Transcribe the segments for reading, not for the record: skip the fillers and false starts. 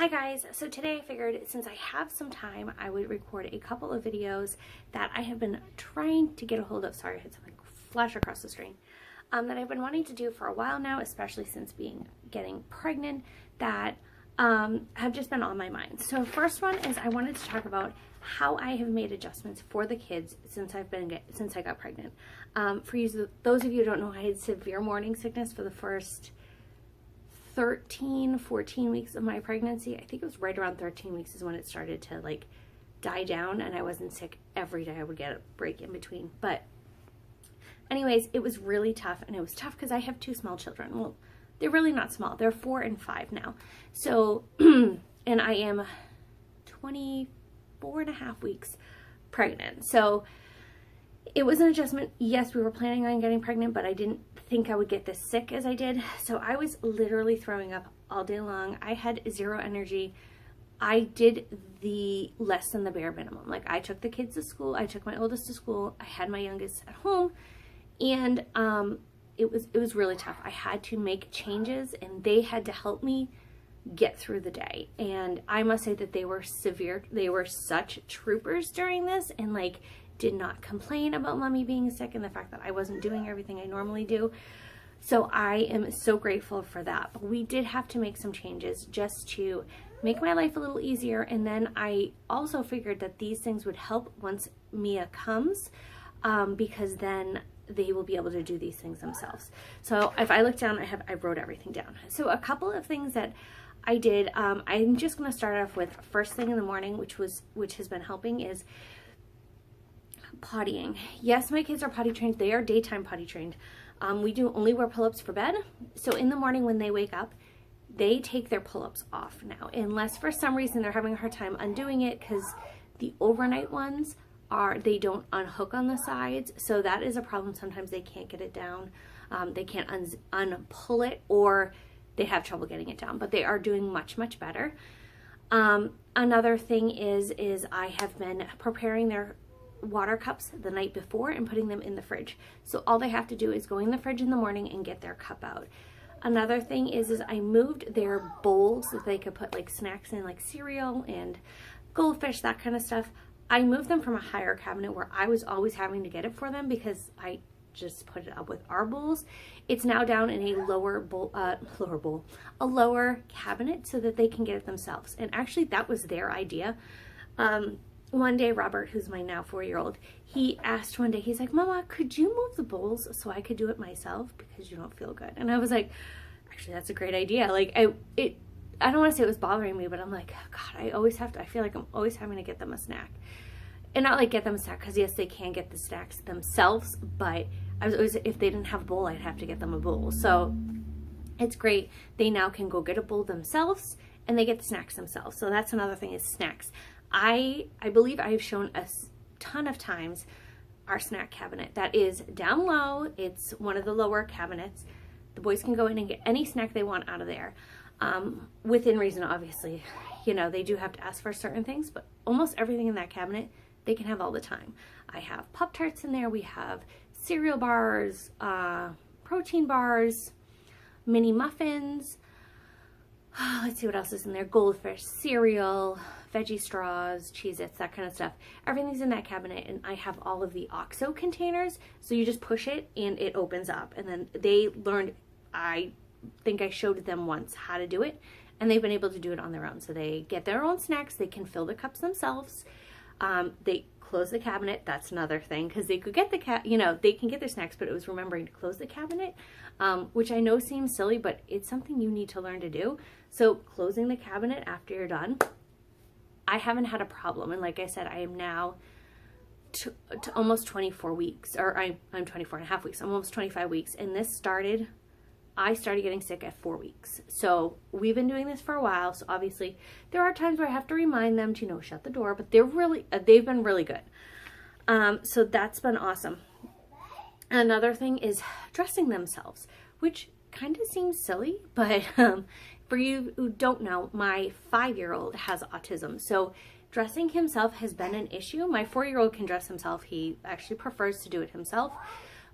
Hi guys, so today I figured since I have some time I would record a couple of videos that I have been trying to get a hold of. Sorry, I had something flash across the screen. That I've been wanting to do for a while now, especially since getting pregnant, that have just been on my mind. So first one is I wanted to talk about how I have made adjustments for the kids since I got pregnant. Those of you who don't know, I had severe morning sickness for the first 14 weeks of my pregnancy. I think it was right around 13 weeks is when it started to like die down, and I wasn't sick every day. I would get a break in between. But anyways, it was really tough, and it was tough because I have two small children. Well, they're really not small. They're 4 and 5 now. So, and I am 24 and a half weeks pregnant. So it was an adjustment. Yes, we were planning on getting pregnant, but I didn't think I would get this sick as I did. So I was literally throwing up all day long. I had zero energy. I did the less than the bare minimum. Like, I took the kids to school. I took my oldest to school. I had my youngest at home, and it was really tough. I had to make changes, and they had to help me get through the day. And I must say that they were severe. They were such troopers during this, and like did not complain about mommy being sick and the fact that I wasn't doing everything I normally do. So I am so grateful for that. But we did have to make some changes just to make my life a little easier. And then I also figured that these things would help once Mia comes, because then they will be able to do these things themselves. So if I look down, I wrote everything down. So a couple of things that I did, I'm just going to start off with first thing in the morning, which has been helping, is pottying. Yes, my kids are potty trained. They are daytime potty trained. We do only wear pull-ups for bed. So in the morning when they wake up, they take their pull-ups off now, unless for some reason they're having a hard time undoing it, because the overnight ones they don't unhook on the sides. So that is a problem. Sometimes they can't get it down. They can't unpull it, or they have trouble getting it down, but they are doing much, much better. Another thing is I have been preparing their water cups the night before and putting them in the fridge. So all they have to do is go in the fridge in the morning and get their cup out. Another thing is I moved their bowls that they could put like snacks in, like cereal and goldfish, that kind of stuff. I moved them from a higher cabinet where I was always having to get it for them because I just put it up with our bowls. It's now down in a lower cabinet so that they can get it themselves. And actually that was their idea. One day, Robert, who's my now 4-year-old, he asked one day, he's like, Mama, could you move the bowls so I could do it myself because you don't feel good? And I was like, actually, that's a great idea. Like, I don't want to say it was bothering me, but I'm like, oh, God, I feel like I'm always having to get them a snack. And not like get them a snack, because yes, they can get the snacks themselves, but I was always, if they didn't have a bowl, I'd have to get them a bowl. So it's great. They now can go get a bowl themselves, and they get the snacks themselves. So that's another thing, is snacks. I believe I've shown a ton of times our snack cabinet that is down low. It's one of the lower cabinets. The boys can go in and get any snack they want out of there, within reason, obviously. You know, they do have to ask for certain things, but almost everything in that cabinet they can have all the time. I have Pop-Tarts in there. We have cereal bars, protein bars, mini muffins. Let's see what else is in there. Goldfish, cereal, veggie straws, Cheez-Its, that kind of stuff. Everything's in that cabinet, and I have all of the OXO containers. So you just push it and it opens up. And then they learned, I think I showed them once how to do it, and they've been able to do it on their own. So they get their own snacks. They can fill the cups themselves. They close the cabinet. That's another thing, because they could get they can get their snacks, but it was remembering to close the cabinet, which I know seems silly, but it's something you need to learn to do. So closing the cabinet after you're done, I haven't had a problem. And like I said, I am now to almost 24 weeks, or I'm 24 and a half weeks. I'm almost 25 weeks. And I started getting sick at 4 weeks. So we've been doing this for a while. So obviously there are times where I have to remind them to, shut the door, but they've been really good. So that's been awesome. Another thing is dressing themselves, which kind of seems silly, but for you who don't know, my 5-year-old has autism. So dressing himself has been an issue. My 4-year-old can dress himself. He actually prefers to do it himself.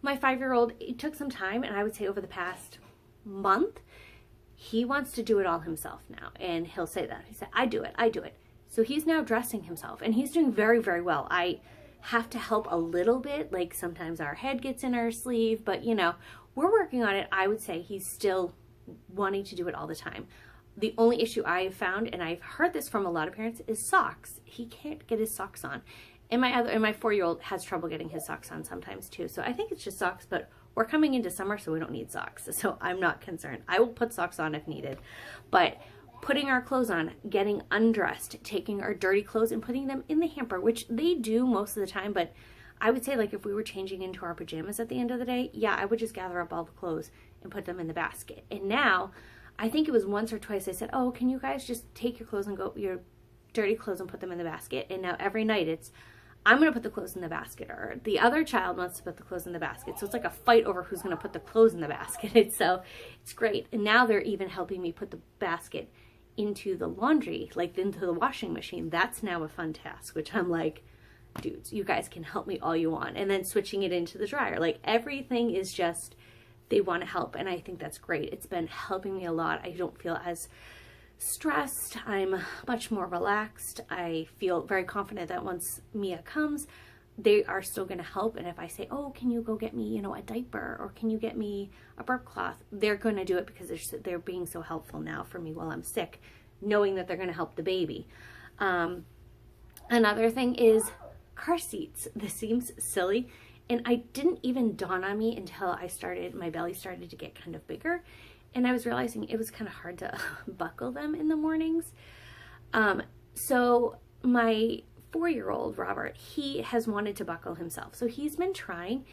My 5-year-old, it took some time, and I would say over the past month, he wants to do it all himself now. And he'll say that. He said, I do it. I do it. So he's now dressing himself and he's doing very, very well. I have to help a little bit. Like sometimes our head gets in our sleeve, but you know, we're working on it. I would say he's still wanting to do it all the time. The only issue I have found, and I've heard this from a lot of parents, is socks. He can't get his socks on. And my 4-year-old has trouble getting his socks on sometimes too. So I think it's just socks, but we're coming into summer, so we don't need socks. So I'm not concerned. I will put socks on if needed. But putting our clothes on, getting undressed, taking our dirty clothes and putting them in the hamper, which they do most of the time. But I would say, like, if we were changing into our pajamas at the end of the day, yeah, I would just gather up all the clothes and put them in the basket. And now, I think it was once or twice I said, oh, can you guys just take your clothes and go, your dirty clothes and put them in the basket? And now every night it's, I'm going to put the clothes in the basket, or the other child wants to put the clothes in the basket. So it's like a fight over who's going to put the clothes in the basket. So it's great. And now they're even helping me put the basket into the laundry, like into the washing machine. That's now a fun task, which I'm like, dudes, you guys can help me all you want. And then switching it into the dryer. Like everything is just, they want to help. And I think that's great. It's been helping me a lot. I don't feel as stressed. I'm much more relaxed. I feel very confident that once Mia comes, they are still going to help. And if I say, oh, can you go get me, you know, a diaper, or can you get me a burp cloth, they're going to do it because they're being so helpful now for me while I'm sick, knowing that they're going to help the baby. Another thing is car seats. This seems silly, and I didn't even dawn on me until my belly started to get kind of bigger. And I was realizing it was kind of hard to buckle them in the mornings. So my 4-year-old, Robert, he has wanted to buckle himself. So he's been trying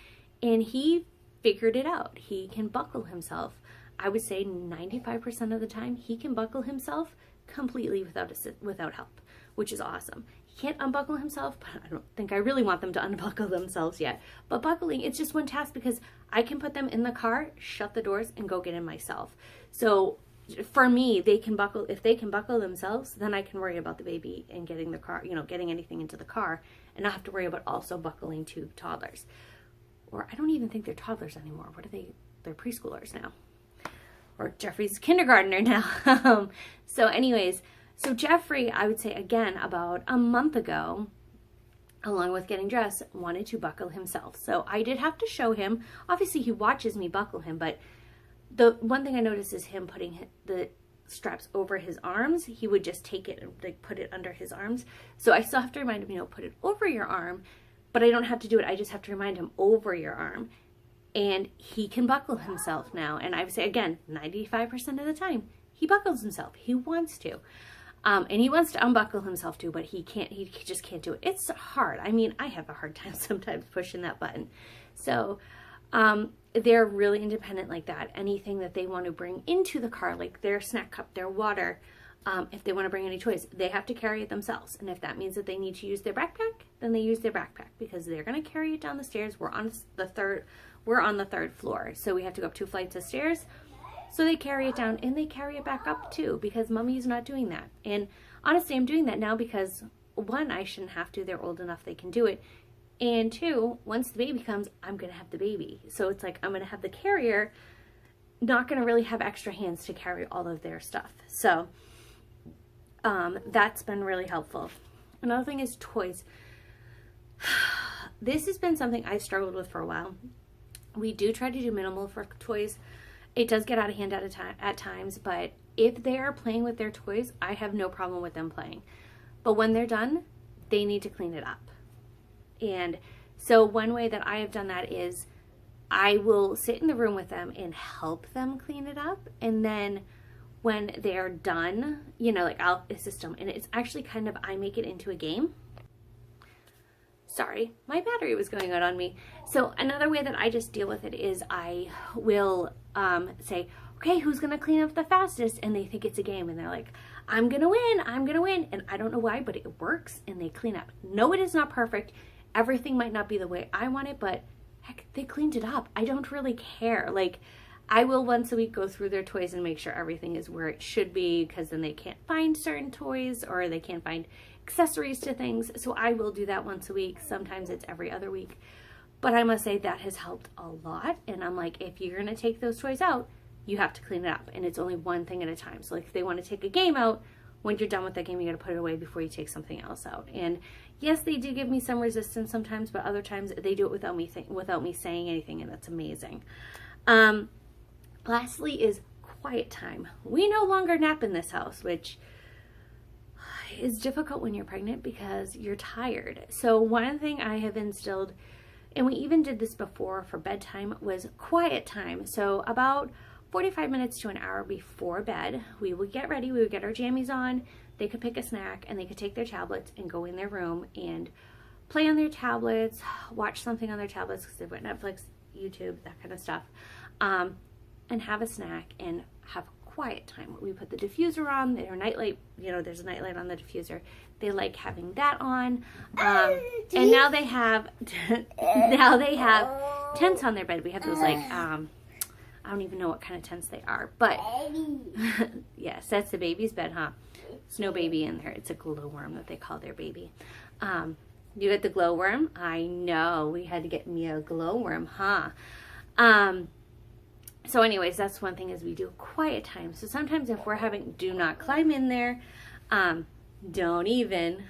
and he figured it out. He can buckle himself. I would say 95% of the time he can buckle himself completely without help, which is awesome. He can't unbuckle himself, but I don't think I really want them to unbuckle themselves yet. But buckling, it's just one task because I can put them in the car, shut the doors, and go get in myself. So for me, they can buckle. If they can buckle themselves, then I can worry about the baby and getting the car, you know, getting anything into the car, and not have to worry about also buckling to toddlers. Or I don't even think they're toddlers anymore. What are they? They're preschoolers now. Or Jeffrey's kindergartner now. So anyways, so Jeffrey, I would say again, about a month ago, along with getting dressed, wanted to buckle himself. So I did have to show him. Obviously, he watches me buckle him, but the one thing I noticed is him putting the straps over his arms. He would just take it and like put it under his arms. So I still have to remind him, you know, put it over your arm, but I don't have to do it. I just have to remind him over your arm. And he can buckle himself now. And I would say, again, 95% of the time, he buckles himself. He wants to. And he wants to unbuckle himself too, but he can't. He just can't do it. It's hard. I mean, I have a hard time sometimes pushing that button. So they're really independent like that. Anything that they want to bring into the car, like their snack cup, their water, if they want to bring any toys, they have to carry it themselves. And if that means that they need to use their backpack, then they use their backpack because they're going to carry it down the stairs. We're on the third floor, so we have to go up 2 flights of stairs. So they carry it down and they carry it back up too, because mommy's not doing that. And honestly, I'm doing that now because 1, I shouldn't have to. They're old enough, they can do it. And 2, once the baby comes, I'm going to have the baby. So it's like, I'm going to have the carrier, not going to really have extra hands to carry all of their stuff. So that's been really helpful. Another thing is toys. This has been something I've struggled with for a while. We do try to do minimal for toys. It does get out of hand at times, but if they are playing with their toys, I have no problem with them playing. But when they're done, they need to clean it up. And so one way that I have done that is I will sit in the room with them and help them clean it up. And then when they're done, you know, like I'll assist them. And it's actually kind of, I make it into a game. Sorry, my battery was going out on me. So another way that I just deal with it is I will say, okay, who's going to clean up the fastest? And they think it's a game. And they're like, I'm going to win. I'm going to win. And I don't know why, but it works and they clean up. No, it is not perfect. Everything might not be the way I want it, but heck, they cleaned it up. I don't really care. Like, I will once a week go through their toys and make sure everything is where it should be, because then they can't find certain toys or they can't find accessories to things. So I will do that once a week. Sometimes it's every other week. But I must say that has helped a lot. And I'm like, if you're going to take those toys out, you have to clean it up, and it's only one thing at a time. So like if they want to take a game out, when you're done with that game, you got to put it away before you take something else out. And yes, they do give me some resistance sometimes, but other times they do it without me saying anything, and that's amazing. Lastly is quiet time. We no longer nap in this house, which is difficult when you're pregnant because you're tired. So one thing I have instilled, and we even did this before for bedtime, was quiet time. So about 45 minutes to an hour before bed, we would get ready, we would get our jammies on, they could pick a snack, and they could take their tablets and go in their room and play on their tablets, watch something on their tablets because they've got Netflix, YouTube, that kind of stuff, and have a snack and have quiet time. We put the diffuser on, their nightlight, you know, there's a nightlight on the diffuser. They like having that on, and now they have tents on their bed. We have those like I don't even know what kind of tents they are, but yes, that's the baby's bed, huh? There's no baby in there. It's a glowworm that they call their baby. You get the glowworm? I know, we had to get me a glowworm, huh? So anyways, that's one thing is we do quiet time. So sometimes if we're having, do not climb in there, don't even.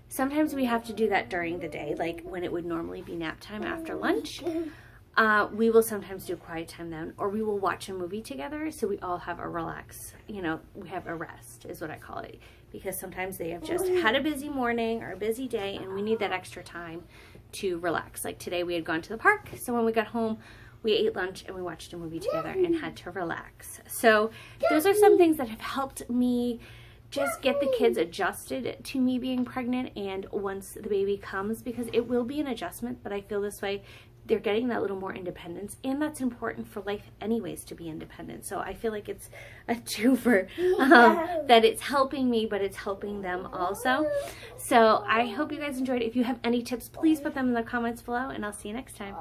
Sometimes we have to do that during the day, like when it would normally be nap time after lunch. We will sometimes do quiet time then, or we will watch a movie together so we all have a relax, you know, we have a rest is what I call it, because sometimes they have just had a busy morning or a busy day and we need that extra time to relax. Like today we had gone to the park, so when we got home we ate lunch and we watched a movie together and had to relax. So those are some things that have helped me just get the kids adjusted to me being pregnant and once the baby comes, because it will be an adjustment, but I feel this way, they're getting that little more independence, and that's important for life anyways, to be independent. So I feel like it's a twofer, that it's helping me, but it's helping them also. So I hope you guys enjoyed. If you have any tips, please put them in the comments below, and I'll see you next time.